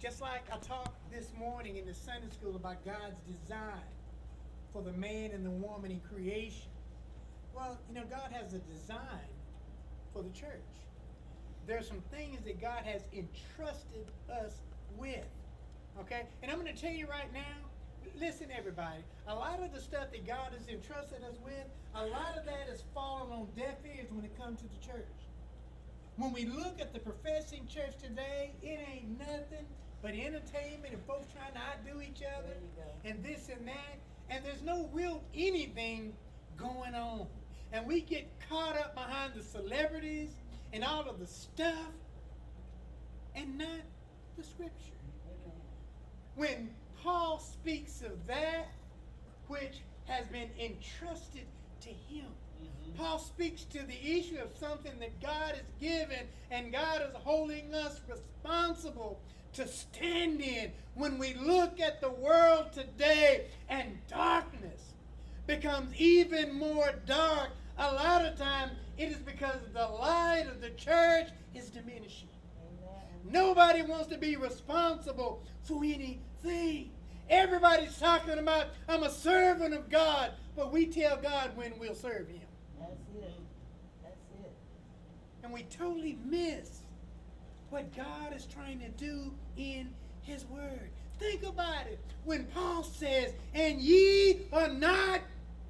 Just like I talked this morning in the Sunday school about God's design for the man and the woman in creation. Well, God has a design for the church. There are some things that God has entrusted us with. Okay? And I'm going to tell you right now, listen everybody, a lot of the stuff that God has entrusted us with, a lot of that is falling on deaf ears when it comes to the church. When we look at the professing church today, it ain't nothing but entertainment and folks trying to outdo each other and this and that. And there's no real anything going on. And we get caught up behind the celebrities and all of the stuff and not the scripture. When Paul speaks of that which has been entrusted to him, Paul speaks to the issue of something that God has given, and God is holding us responsible to stand in. When we look at the world today and darkness becomes even more dark, a lot of times it is because the light of the church is diminishing. Nobody wants to be responsible for anything. Everybody's talking about, I'm a servant of God, but we tell God when we'll serve him. That's it. That's it. And we totally miss what God is trying to do in his word. Think about it. When Paul says, and ye are not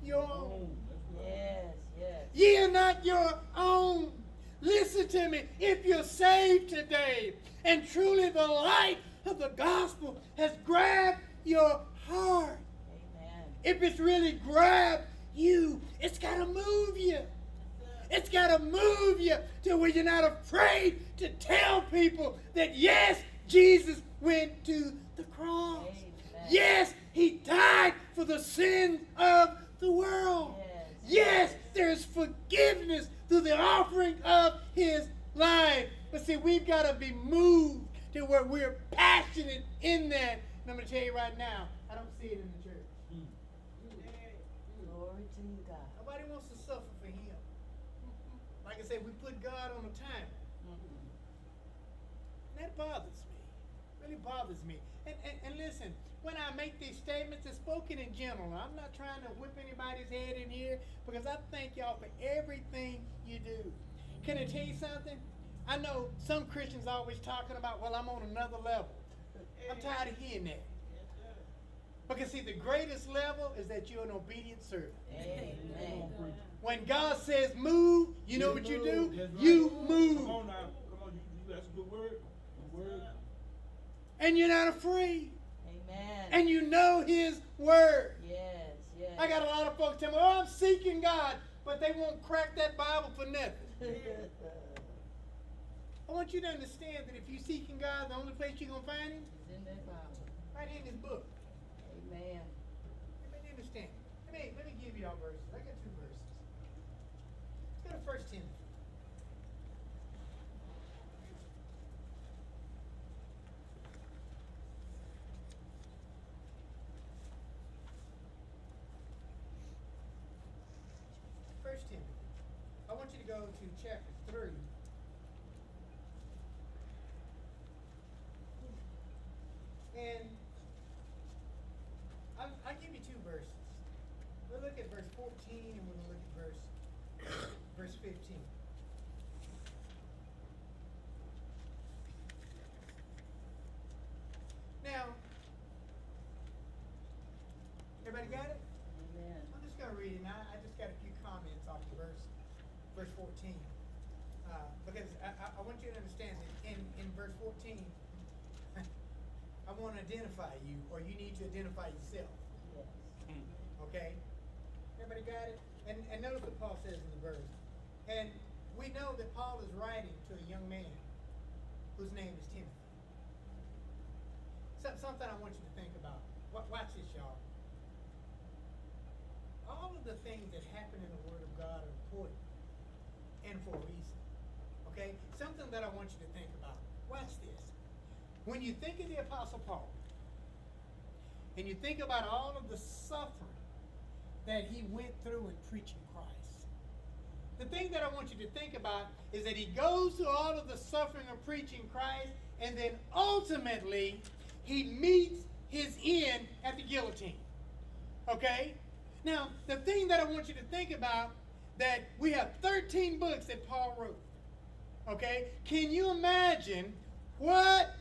your own. Yes, yes. Ye are not your own. Listen to me. If you're saved today, and truly the light of the gospel has grabbed your heart, Amen. if it's really grabbed you, it's got to move you. It's got to move you to where you're not afraid to tell people that, yes, Jesus went to the cross. Amen. Yes, he died for the sins of the world. Yes, there's forgiveness through the offering of his life. But see, we've got to be moved to where we're passionate in that. And I'm going to tell you right now, I don't see it in the church. Glory to you, God. Nobody wants to suffer for him. Like I said, we put God on a timer. And that bothers me. Really bothers me. And listen, when I make these statements, it's spoken in general. I'm not trying to whip anybody's head in here because I thank y'all for everything you do. Can I tell you something? I know some Christians are always talking about, well, I'm on another level. I'm tired of hearing that. Because see, the greatest level is that you're an obedient servant. Amen. When When God says move, you know what you do? That's right. You Come move. on now. Come on. That's a good word. Good word. And you're not afraid. Amen. And you know his word. Yes, yes. I got a lot of folks tell me, oh, I'm seeking God, but they won't crack that Bible for nothing. I want you to understand that if you're seeking God, the only place you're going to find him It's in that Bible. right here in this book. Amen. Everybody understand? Let me give you all verses. I got 2 verses. Let's go to 1 Timothy. First Timothy. I want you to go to chapter 3. And I'll give you 2 verses. We'll look at verse 14 and we'll look at verse 15. Now, everybody got it? Amen. I'm just going to read it now. I just got a few comments off the verse 14. Because I want you to understand that in verse 14, I want to identify you, or you need to identify yourself. Yes. Okay? Everybody got it? And notice what Paul says in the verse. And we know that Paul is writing to a young man whose name is Timothy. Something I want you to think about. Watch this, y'all. All of the things that happen in the Word of God are important and for a reason. Okay? Something that I want you to think about. Watch this. When you think of the Apostle Paul, and you think about all of the suffering that he went through in preaching Christ, the thing that I want you to think about is that he goes through all of the suffering of preaching Christ, and then ultimately he meets his end at the guillotine. Okay? Now, the thing that I want you to think about, that we have 13 books that Paul wrote. Okay? Can you imagine what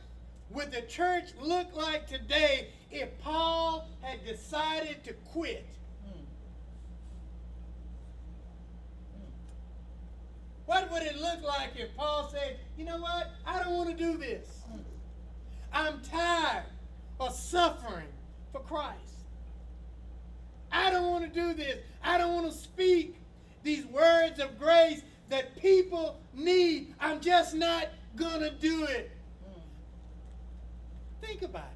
would the church look like today if Paul had decided to quit? What would it look like if Paul said, you know what, I don't want to do this. I'm tired of suffering for Christ. I don't want to do this. I don't want to speak these words of grace that people need. I'm just not going to do it. Think about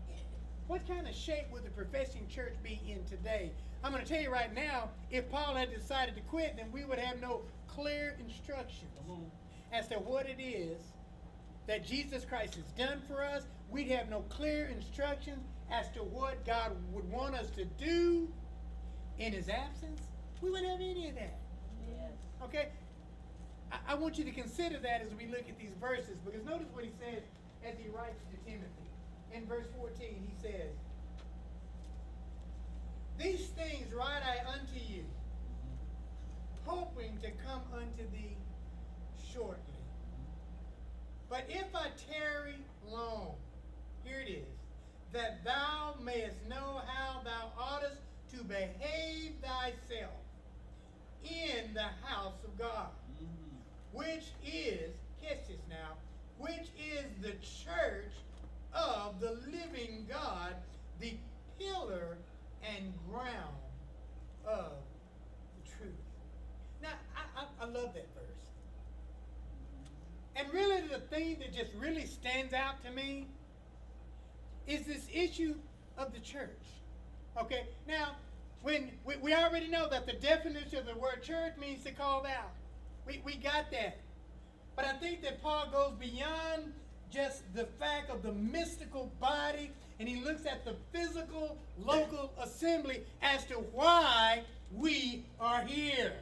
it. What kind of shape would the professing church be in today? I'm going to tell you right now, if Paul had decided to quit, then we would have no clear instructions as to what it is that Jesus Christ has done for us. We'd have no clear instructions as to what God would want us to do in his absence. We wouldn't have any of that. Yes. Okay? I want you to consider that as we look at these verses, because notice what he says as he writes to Timothy. In verse 14, he says, "These things write I unto you, hoping to come unto thee shortly. But if I tarry long," here it is, "that thou mayest know how thou oughtest to behave thyself in the house of God, which is," catch this now, "which is the church of the living God, the pillar and ground of the truth." Now, I love that verse. And really the thing that just really stands out to me is this issue of the church. Okay, now, when we already know that the definition of the word church means to call out. We got that. But I think that Paul goes beyond just the fact of the mystical body, and he looks at the physical local assembly as to why we are here.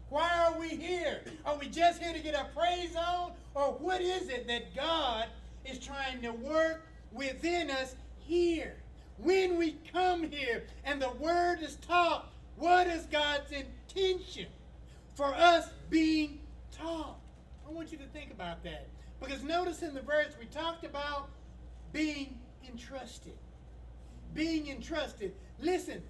Why are we here? Are we just here to get our praise on? Or what is it that God is trying to work within us here? When we come here and the word is taught, what is God's intention for us being taught? I want you to think about that. Because notice in the verse we talked about being entrusted. Being entrusted. Listen,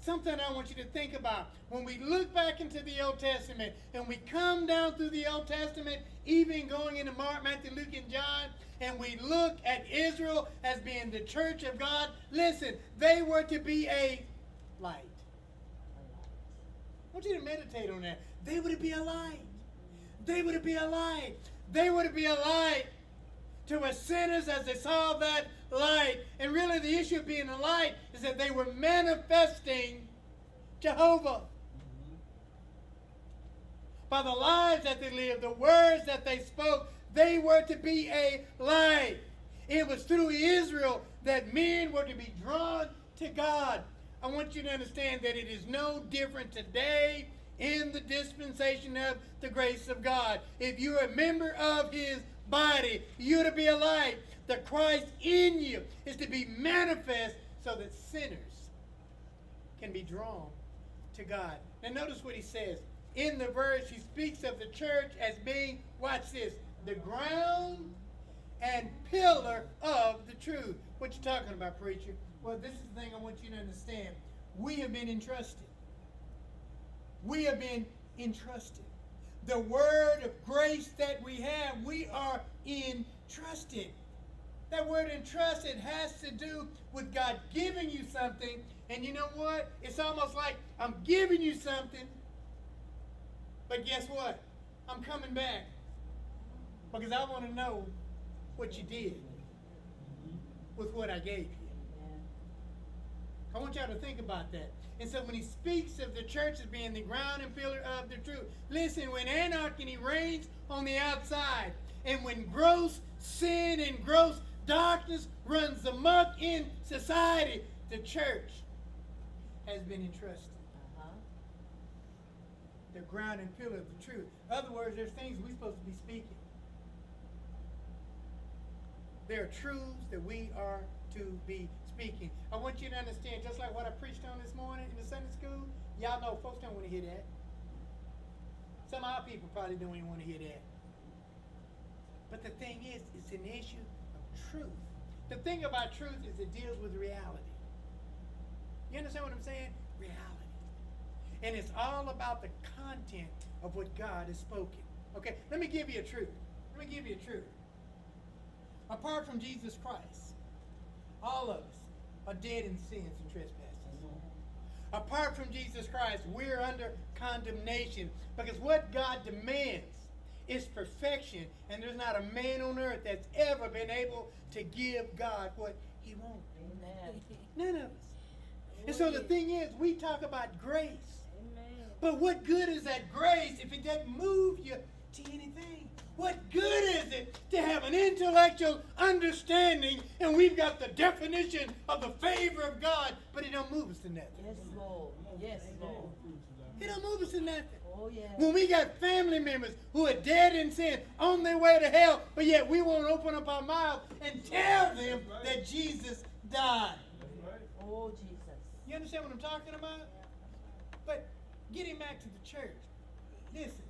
something I want you to think about. When we look back into the Old Testament and we come down through the Old Testament, even going into Mark, Matthew, Luke, and John, and we look at Israel as being the church of God, listen, they were to be a light. I want you to meditate on that. They were to be a light. They were to be a light. They were to be a light to us sinners as they saw that light. And really the issue of being a light is that they were manifesting Jehovah. By the lives that they lived, the words that they spoke, they were to be a light. It was through Israel that men were to be drawn to God. I want you to understand that it is no different today in the dispensation of the grace of God. If you're a member of his body, you're to be a light. The Christ in you is to be manifest so that sinners can be drawn to God. Now notice what he says. In the verse, he speaks of the church as being, watch this, the ground and pillar of the truth. What you talking about, preacher? Well, this is the thing I want you to understand. We have been entrusted. We have been entrusted. The word of grace that we have, we are entrusted. That word entrusted has to do with God giving you something. And you know what? It's almost like I'm giving you something. But guess what? I'm coming back. Because I want to know what you did with what I gave you. I want y'all to think about that. And so when he speaks of the church as being the ground and pillar of the truth, listen, when anarchy reigns on the outside, and when gross sin and gross darkness runs amok in society, the church has been entrusted. The ground and pillar of the truth. In other words, there's things we're supposed to be speaking. there are truths that we are to be speaking. I want you to understand, just like what I preached on this morning in the Sunday school, y'all know folks don't want to hear that. Some of our people probably don't even want to hear that. But the thing is, it's an issue of truth. The thing about truth is it deals with reality. You understand what I'm saying? Reality. And it's all about the content of what God has spoken. Okay, let me give you a truth. Let me give you a truth. Apart from Jesus Christ, all of us are dead in sins and trespasses. Apart from Jesus Christ, we're under condemnation because what God demands is perfection, and there's not a man on earth that's ever been able to give God what he wants. Amen. None of us. And so the thing is, we talk about grace. Amen. But what good is that grace if it doesn't move you to anything? What good is it to have an intellectual understanding and we've got the definition of the favor of God, but it don't move us to nothing? Yes, Lord. Yes, Lord. It don't move us to nothing. Oh, yes. When we got family members who are dead in sin, on their way to hell, but yet we won't open up our mouth and tell them that Jesus died. Oh, Jesus. You understand what I'm talking about? But getting back to the church, listen.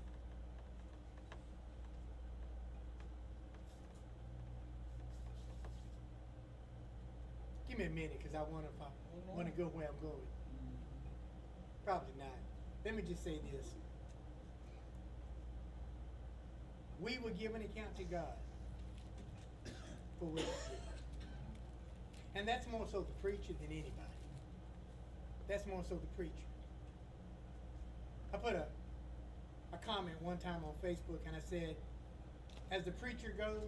Give me a minute, because I want to go where I'm going. Probably not. Let me just say this. We will give an account to God for what we did. And that's more so the preacher than anybody. That's more so the preacher. I put a comment one time on Facebook and I said, as the preacher goes,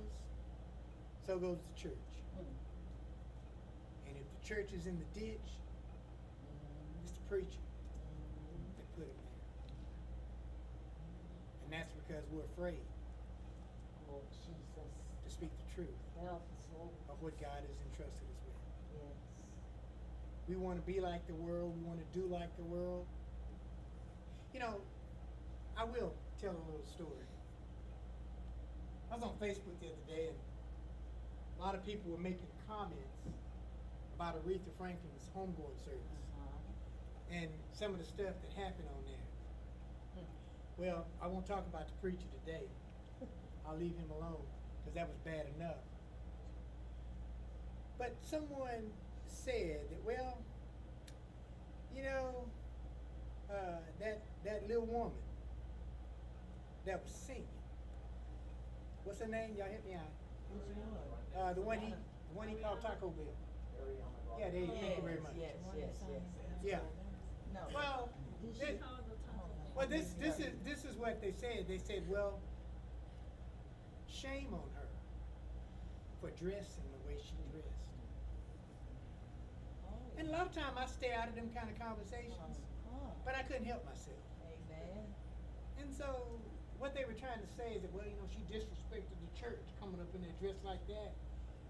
so goes the church. And if the church is in the ditch, it's the preacher that put him there. And that's because we're afraid Oh, Jesus. to speak the truth Help us, Lord. of what God has entrusted us with. Yes. We want to be like the world. We want to do like the world. You know, I will tell a little story. I was on Facebook the other day, and a lot of people were making comments about Aretha Franklin's homegoing service and some of the stuff that happened on there. Well, I won't talk about the preacher today. I'll leave him alone because that was bad enough. But someone said that, well, you know, that little woman that was singing, what's her name? Y'all help me out. The one he called Taco Bell. Yeah, there you go. Thank you very much. Yes. Yeah. No. Well, this is what they said. They said, well, shame on her for dressing the way she dressed. And a lot of time I stay out of them kind of conversations, but I couldn't help myself. Amen. And so what they were trying to say is that, well, you know, she disrespected the church coming up in there dressed like that.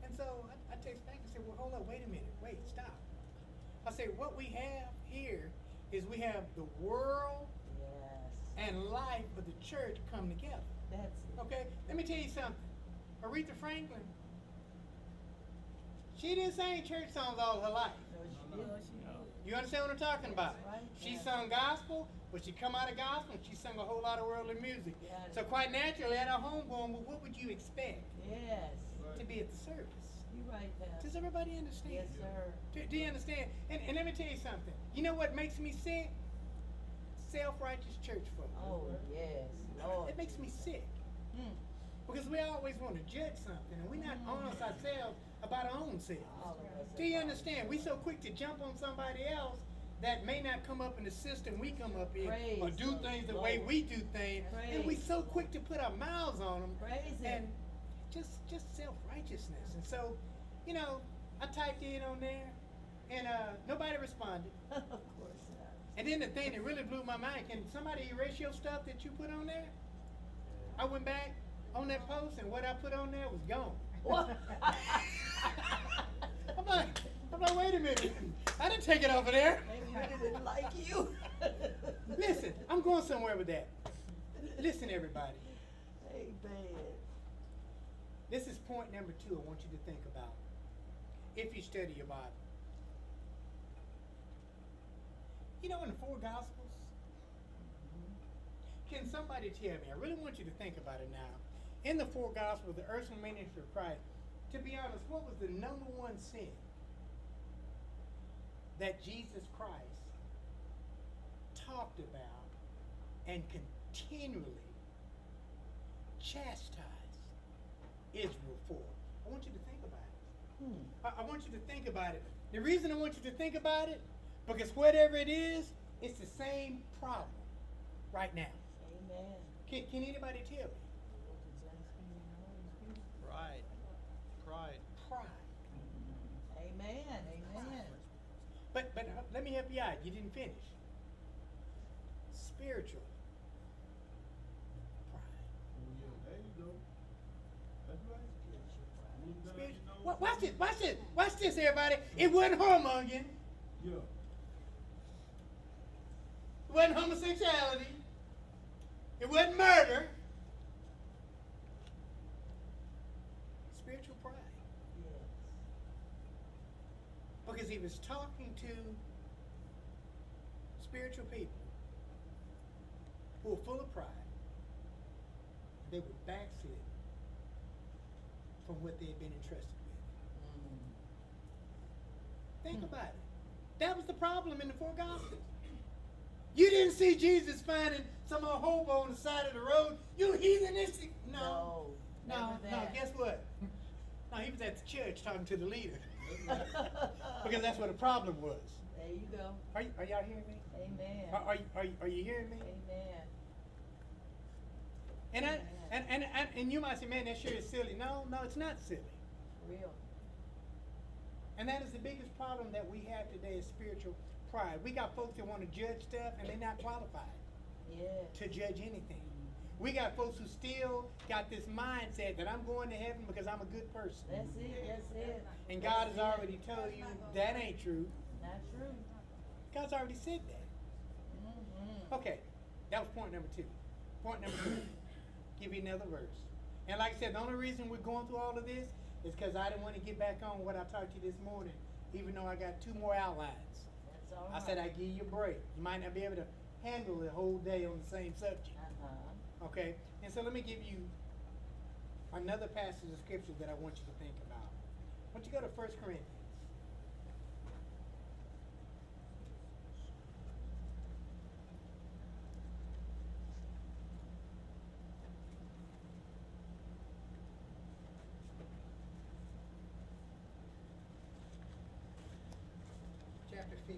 And so I text back and said, well, hold up, wait a minute, wait, stop. I said, what we have here is we have the world and life of the church come together. That's it. Okay? Let me tell you something. Aretha Franklin, she didn't sing church songs all her life. No, she didn't. You understand what I'm talking about? Right. She Yeah. sung gospel, but she come out of gospel and she sung a whole lot of worldly music. Yeah. So quite naturally at her homegoing, well, what would you expect Yes. to be at the service? You're right, Pastor. Does everybody understand? Yes, sir. Do you understand? And let me tell you something. You know what makes me sick? Self-righteous church folk. Oh, yes, Lord. It makes me sick. Mm. Because we always want to judge something and we're not honest ourselves about our own selves. All of us Do you understand? We're so quick to jump on somebody else that may not come up in the system we come up in Praise or do the things the way Lord. we do things. And we're Praise so the quick to put our mouths on them. Praise and Him. just self-righteousness. And so, you know, I typed in on there and nobody responded. Of course not. And then the thing that really blew my mind, can somebody erase your stuff that you put on there? I went back on that post and what I put on there was gone. What? I'm like, wait a minute. I didn't take it over there. Maybe they didn't like you. Listen, I'm going somewhere with that. Listen, everybody. Amen. This is point point number 2 I want you to think about if you study your Bible. You know, in the 4 Gospels, can somebody tell me, I really want you to think about it now, in the 4 Gospels, the earthly ministry of Christ, to be honest, what was the number 1 sin that Jesus Christ talked about and continually chastised Israel for? I want you to think about it. I want you to think about it. The reason I want you to think about it, because whatever it is, it's the same problem right now. Amen. Can anybody tell me? Pride. Pride. Pride. Amen. Amen. But let me help you out. You didn't finish. Spiritual pride. Yeah, there you go. That's right. Spiritual. Watch this. Watch this. Watch this, everybody. It wasn't whoremongering. Yeah. It wasn't homosexuality. It wasn't murder. Spiritual pride. Yes. Because he was talking to spiritual people who were full of pride. They were backslid from what they had been entrusted with. Think about it. That was the problem in the 4 Gospels. You didn't see Jesus finding some old hobo on the side of the road. You heathenistic. No. never that. Guess what? No, he was at the church talking to the leader. Because that's what the problem was. There you go. Are y'all hearing me? Amen. Are you hearing me? Amen. And you might say, man, that sure is silly. No, it's not silly. Real. And that is the biggest problem that we have today is spiritual pride. We got folks that want to judge stuff and they're not qualified Yes. to judge anything. We got folks who still got this mindset that I'm going to heaven because I'm a good person. That's it. That's it. And God has That's it. already told you that ain't true. Not true. God's already said that. Okay, that was point number 2. Point number 3. Give you another verse. And like I said, the only reason we're going through all of this is because I didn't want to get back on what I taught you this morning, even though I got 2 more outlines. That's all I right. said I'd give you a break. You might not be able to handle the whole day on the same subject. Okay? And so let me give you another passage of scripture that I want you to think about. I want you to go to 1 Corinthians. Chapter 15.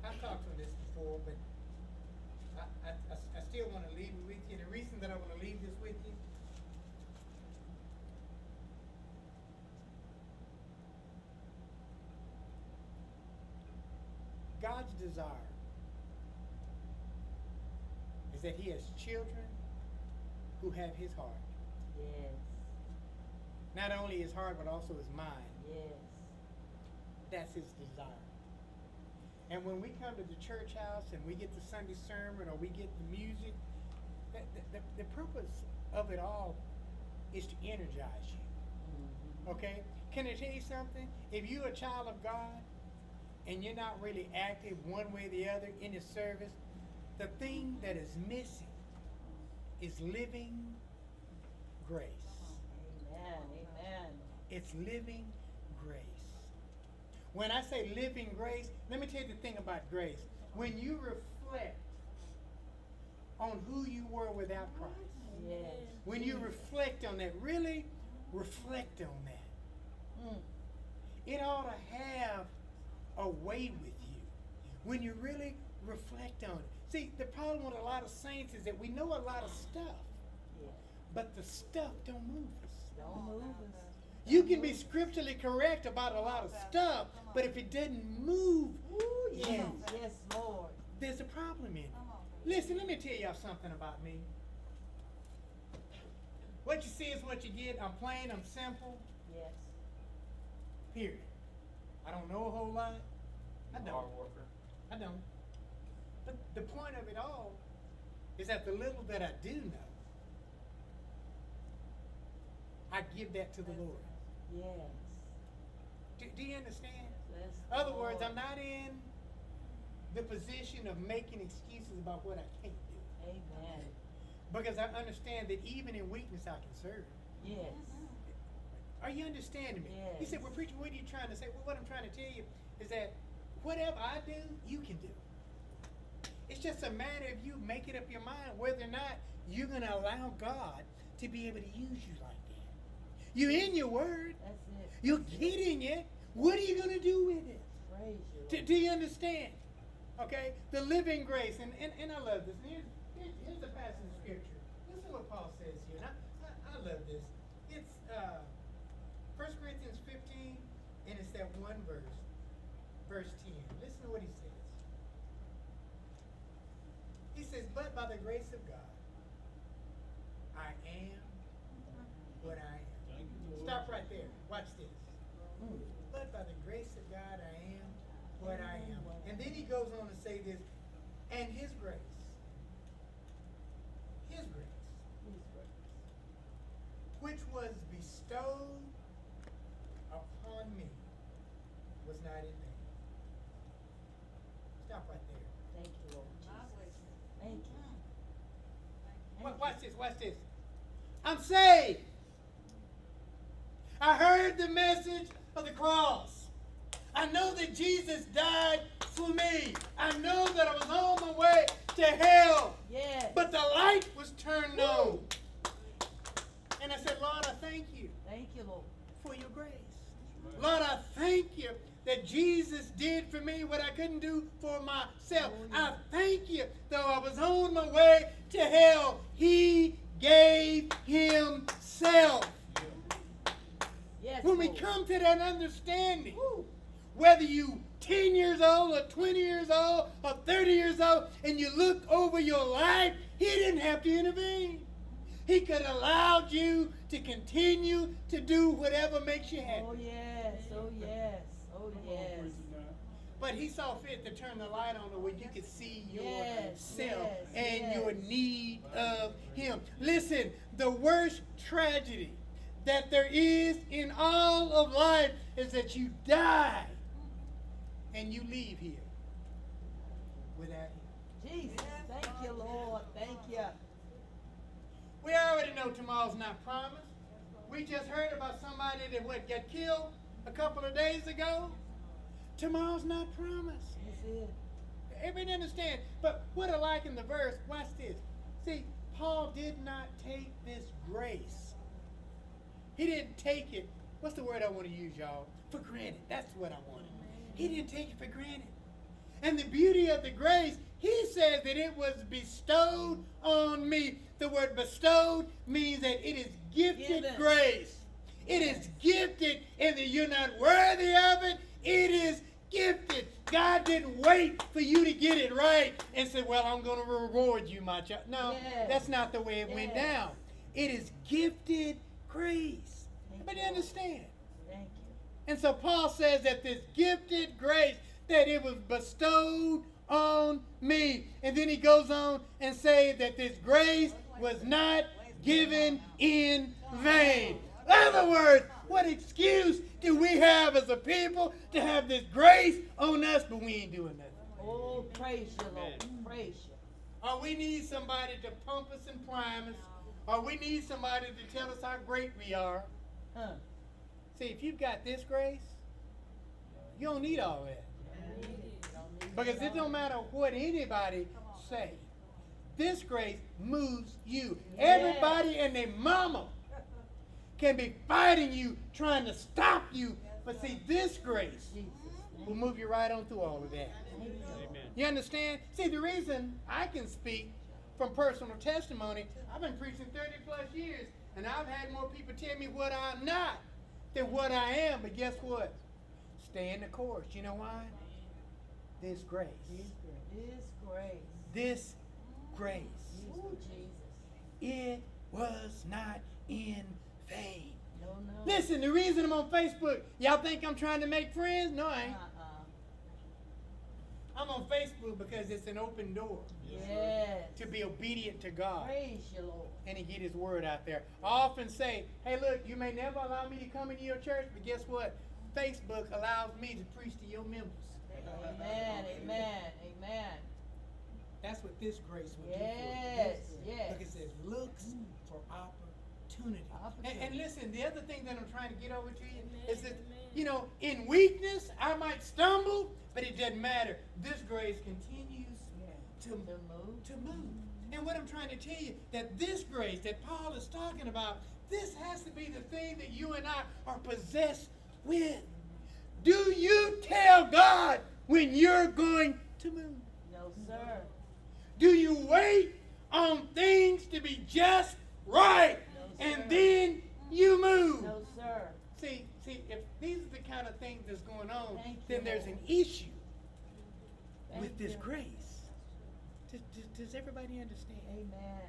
I've talked on this before, but I still want to leave it with you. The reason that I want to leave this with you, God's desire is that he has children who have his heart. Yes. Not only his heart, but also his mind. Yes. That's his desire. And when we come to the church house and we get the Sunday sermon or we get the music, the purpose of it all is to energize you. Okay? Can I tell you something? If you're a child of God and you're not really active one way or the other in the service, the thing that is missing is living grace. Amen. Amen. It's living grace. When I say living grace, let me tell you the thing about grace. When you reflect on who you were without Christ, Yes. when you reflect on that, really reflect on that, it ought to have a way with you. When you really reflect on it. See, the problem with a lot of saints is that we know a lot of stuff, Yes. but the stuff don't move us. Don't move us. You can be scripturally correct about a lot of stuff, but if it doesn't move Ooh, yes. you, Yes, Lord. there's a problem in it. Listen, let me tell y'all something about me. What you see is what you get. I'm plain, I'm simple, Yes. period. I don't know a whole lot. I don't. Hard worker. I don't. But the point of it all is that the little that I do know, I give that to the Lord. Yes. Do you understand? Bless In the other words, Lord. I'm not in the position of making excuses about what I can't do. Amen. Because I understand that even in weakness I can serve. Yes. Are you understanding me? He Yes. said, well, preacher, what are you trying to say? Well, what I'm trying to tell you is that whatever I do, you can do. It's just a matter of you making up your mind whether or not you're going to allow God to be able to use you like that. You're in your word. That's it. You're getting it. What are you going to do with it? Praise you. Do you understand? Okay? The living grace. And I love this. And here's the passage of scripture. Listen to what Paul says here. And I love this. It's 1 Corinthians 15, and it's that one verse. Verse 10. Listen to what he says. He says, but by the grace of God, I am what I am. Thank you, Lord. Stop right there. Watch this. Mm. But by the grace of God, I am what I am. And then he goes on to say this, and his grace, His grace. which was bestowed upon me, was not in vain. Stop right there. Thank you, Lord Jesus. Thank you. Watch this, watch this. I'm saved. I heard the message of the cross. I know that Jesus died for me. I know that I was on my way to hell. Yes. But the light was turned on. And I said, Lord, I thank you Thank you, Lord. for your grace. Lord, I thank you that Jesus did for me what I couldn't do for myself. Oh, yeah. I thank you, though I was on my way to hell, he gave himself. Yes. When we Lord. come to that understanding, Woo. whether you 10 years old or 20 years old or 30 years old, and you look over your life, he didn't have to intervene. He could have allowed you to continue to do whatever makes you happy. Oh yes. Oh yes. Oh Come on, yes. preacher now. But he saw fit to turn the light on where you could see Yes, yourself yes, and yes. your need of him. Listen, the worst tragedy that there is in all of life is that you die and you leave here without him. Jesus. Thank you, Lord. Thank you. We already know tomorrow's not promised. We just heard about somebody that got killed a couple of days ago. Tomorrow's not promised. That's it. Everybody understand? But what I like in the verse, watch this. See, Paul did not take this grace. He didn't take it, what's the word I want to use, y'all? For granted. That's what I wanted. He didn't take it for granted. And the beauty of the grace, he says that it was bestowed on me. The word bestowed means that it is gifted Given. grace. It is gifted, and that you're not worthy of it. It is gifted. God didn't wait for you to get it right and say, well, I'm going to reward you, my child. No, Yes. that's not the way it went Yes. down. It is gifted grace. Thank Everybody you. understand? Thank you. And so Paul says that this gifted grace, that it was bestowed on me. And then he goes on and say that this grace was not given in vain. In other words, what excuse do we have as a people to have this grace on us, but we ain't doing nothing? Oh, praise you, Lord. Amen. Praise you. Or we need somebody to pump us and prime us. Or we need somebody to tell us how great we are. Huh. See, if you've got this grace, you don't need all that. Because it don't matter what anybody say. This grace moves you. Yes. Everybody and their mama can be fighting you, trying to stop you. But see, this grace Jesus. will move you right on through all of that. Thank you. Amen. You understand? See, the reason I can speak from personal testimony, I've been preaching 30 plus years, and I've had more people tell me what I'm not than what I am. But guess what? Stay in the course. You know why? This grace. His grace. This grace. Oh, Jesus. It was not in vain. No, no. Listen, the reason I'm on Facebook, y'all think I'm trying to make friends? No, I ain't. I'm on Facebook because it's an open door Yes. to be obedient to God Praise you, Lord. and to get His word out there. I often say, hey, look, you may never allow me to come into your church, but guess what? Facebook allows me to preach to your members. Amen. Amen. Amen. That's what this grace will do Yes. for you. Yes. Look, it says, looks for opportunity. Opportunity. And listen, the other thing that I'm trying to get over to you is that, you know, in weakness, I might stumble, but it doesn't matter. This grace continues to move. to move. And what I'm trying to tell you, that this grace that Paul is talking about, this has to be the thing that you and I are possessed with. Do you tell God when you're going to move? No, sir. Do you wait on things to be just right No, and sir. then you move? No, sir. See, if these are the kind of things that's going on, Thank then you, there's Lord. an issue Thank with this you. grace. Does everybody understand? Amen.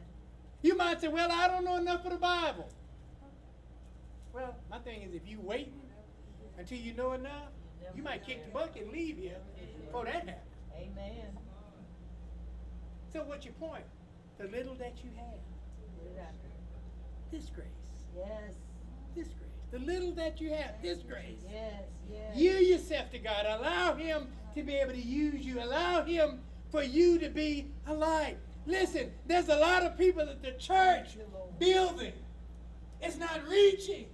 You might say, well, I don't know enough of the Bible. Well, my thing is, if you waiting until you know enough, you might kick the bucket and leave here before that happens. Amen. So what's your point? The little that you have, this grace, Yes. this grace. The little that you have, this grace. Yes. Yes. Yield yourself to God. Allow Him to be able to use you. Allow Him for you to be a light. Listen, there's a lot of people at the church building. It's not reaching.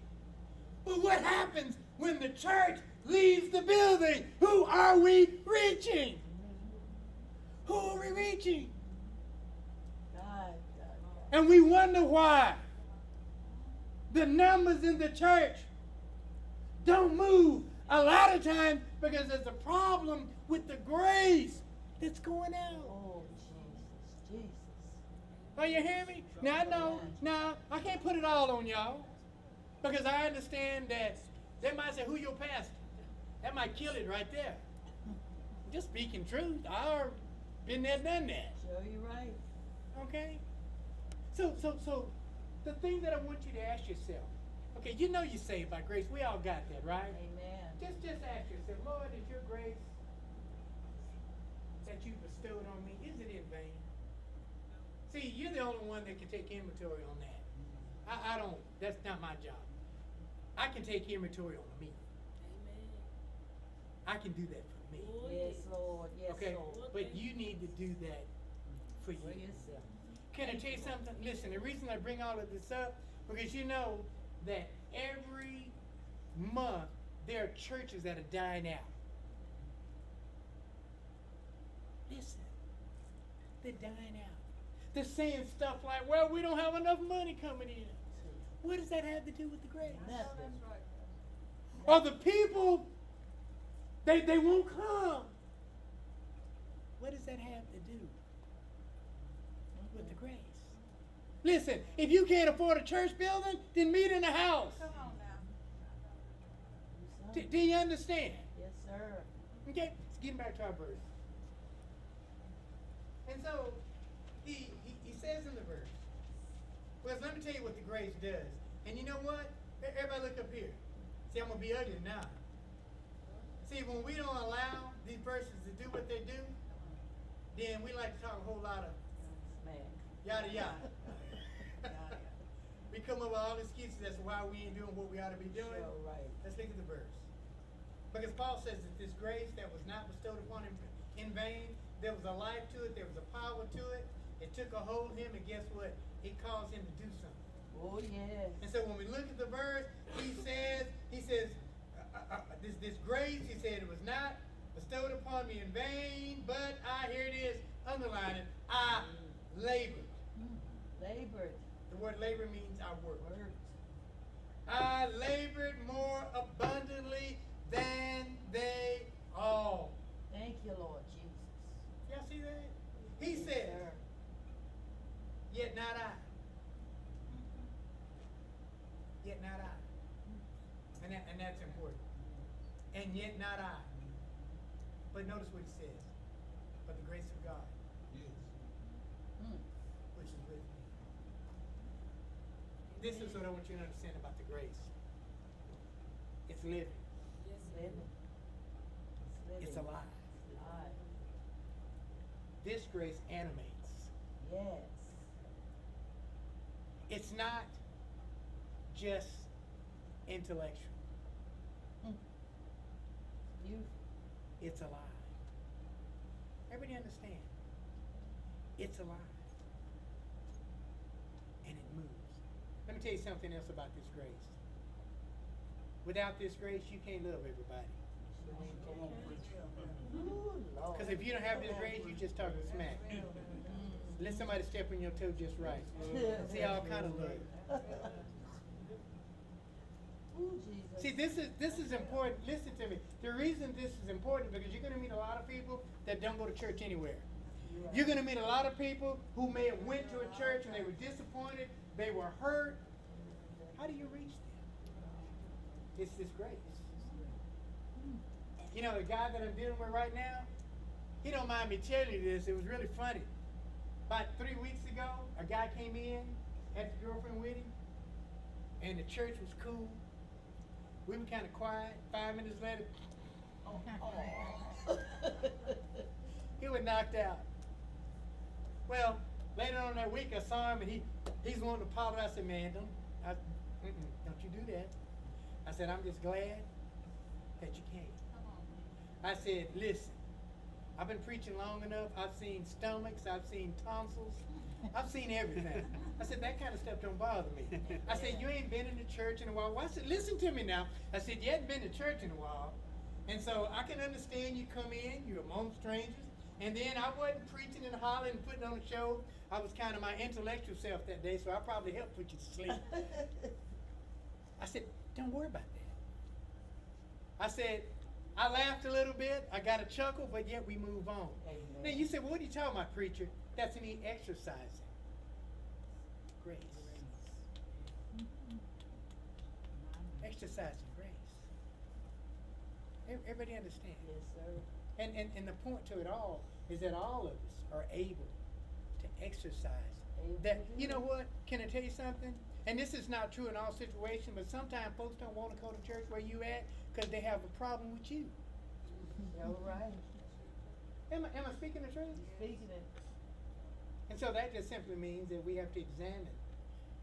But what happens when the church leaves the building? Who are we reaching? Who are we reaching? God. And we wonder why the numbers in the church don't move a lot of times, because there's a problem with the grace that's going out. Oh, Jesus. Are you hearing me? Now I know. Now I can't put it all on y'all, because I understand that they might say, "Who your pastor?" That might kill it right there. Just speaking truth. I've been there, done that. Sure, you're right. Okay. So the thing that I want you to ask yourself. Okay, you know you're saved by grace. We all got that, right? Amen. Just ask yourself, Lord, is your grace that you bestowed on me, is it in vain? See, you're the only one that can take inventory on that. I don't, that's not my job. I can take inventory on me. I can do that for me. Yes, Lord. Yes, Okay? Lord. But you need to do that for For you. yourself. Can I tell you something? Listen, the reason I bring all of this up, because you know that every month there are churches that are dying out. Listen, they're dying out. They're saying stuff like, well, we don't have enough money coming in. What does that have to do with the grace? Nothing. Or the people, they won't come. What does that have to do with the grace? Listen, if you can't afford a church building, then meet in a house. Do you understand? Yes, sir. Okay, let's get back to our verse. And so, he says in the verse, well, let me tell you what the grace does. And you know what? Everybody look up here. See, I'm going to be ugly now. See, when we don't allow these persons to do what they do, then we like to talk a whole lot of Smack. yada yada. We come up with all excuses as to why we ain't doing what we ought to be doing. Sure, right. Let's look at the verse. Because Paul says that this grace that was not bestowed upon him in vain, there was a life to it, there was a power to it. It took a hold of him, and guess what? It caused him to do something. Oh, yes. And so when we look at the verse, he says, this grace, he said, it was not bestowed upon me in vain, but here it is, underline it, I labored. Labored. The word labor means I worked. Worked. I labored more abundantly than they all. Thank you, Lord Jesus. Y'all see that? He Yes, says, sir. yet not I. Yet not I. And that's important. And yet not I. But notice what he says. But the grace of God, Mm. which is with me. This is what I want you to understand about the grace. It's living. Living. It's alive. Alive. this grace animates. Yes. It's not just intellectual. Beautiful. It's alive. Everybody understand? It's alive. And it moves. Let me tell you something else about this grace. Without this grace, you can't love everybody. Come on, preacher. Ooh, Lord. Because if you don't have this grace, you just talking smack. Let somebody step on your toe just right. See all kind of love. Ooh, Jesus. See, this is important. Listen to me. The reason this is important because you're going to meet a lot of people that don't go to church anywhere. You're going to meet a lot of people who may have went to a church and they were disappointed, they were hurt. How do you reach them? It's this grace. You know, the guy that I'm dealing with right now, he don't mind me telling you this. It was really funny. About 3 weeks ago, a guy came in, had his girlfriend with him, and the church was cool. We were kind of quiet. 5 minutes later, he was knocked out. Well, later on that week, I saw him, and he's wanting to apologize. I said, man, don't you do that. I said, I'm just glad that you came. I said, listen, I've been preaching long enough. I've seen stomachs. I've seen tonsils. I've seen everything. I said, that kind of stuff don't bother me. I said, you ain't been in the church in a while. Well, I said, listen to me now. I said, you hadn't been to church in a while. And so I can understand you come in, you're among strangers. And then I wasn't preaching and hollering and putting on a show. I was kind of my intellectual self that day, so I probably helped put you to sleep. I said, don't worry about that. I said, I laughed a little bit, I got a chuckle, but yet we move on. Amen. Now you said, well, what are you talking about, preacher? That's me exercising grace. Exercising grace. Everybody understand? Yes, sir. And the point to it all is that all of us are able to exercise that. You know what? Can I tell you something? And this is not true in all situations, but sometimes folks don't want to go to church where you at because they have a problem with you. All right. Am I speaking the truth? Speaking it. And so that just simply means that we have to examine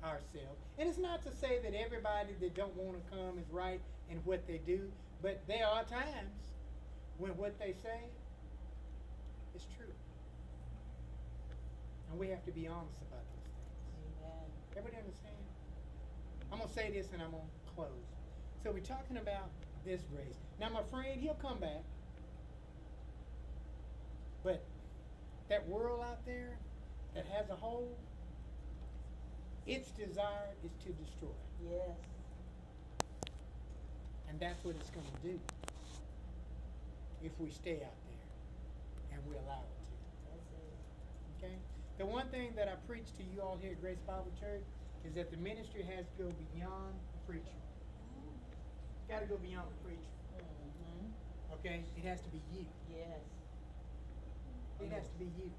ourselves. And it's not to say that everybody that don't want to come is right in what they do, but there are times when what they say is true. And we have to be honest about those things. Amen. Everybody understand? I'm going to say this and I'm going to close. So we're talking about this grace. Now, my friend, he'll come back. But that world out there that has a hole, its desire is to destroy. Yes. And that's what it's going to do if we stay out there and we allow it to. That's it. Okay? The one thing that I preach to you all here at Grace Bible Church is that the ministry has to go beyond the preacher. Got to go beyond the preacher. Mm-hmm. Okay? It has to be you. Yes. It has to be you.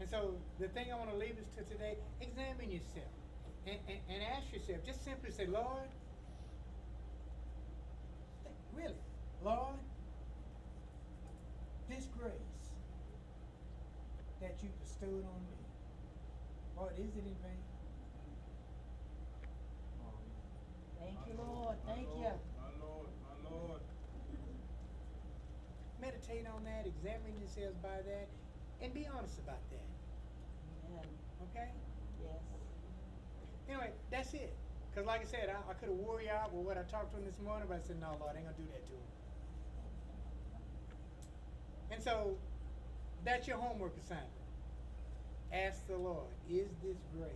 And so the thing I want to leave us to today, examine yourself and ask yourself, just simply say, Lord, really, Lord, this grace that you bestowed on me, Lord, is it in vain? Thank you, Lord. Thank you. My Lord, my Lord. Meditate on that, examine yourselves by that, and be honest about that. Amen. Okay? Yes. Anyway, that's it. Because like I said, I could have wore you out with what I talked to him this morning, but I said, no, Lord, I ain't going to do that to him. And so, that's your homework assignment. Ask the Lord, is this grace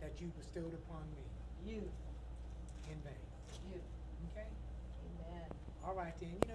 that you bestowed upon me You. in vain? You. Okay? Amen. All right then. You know.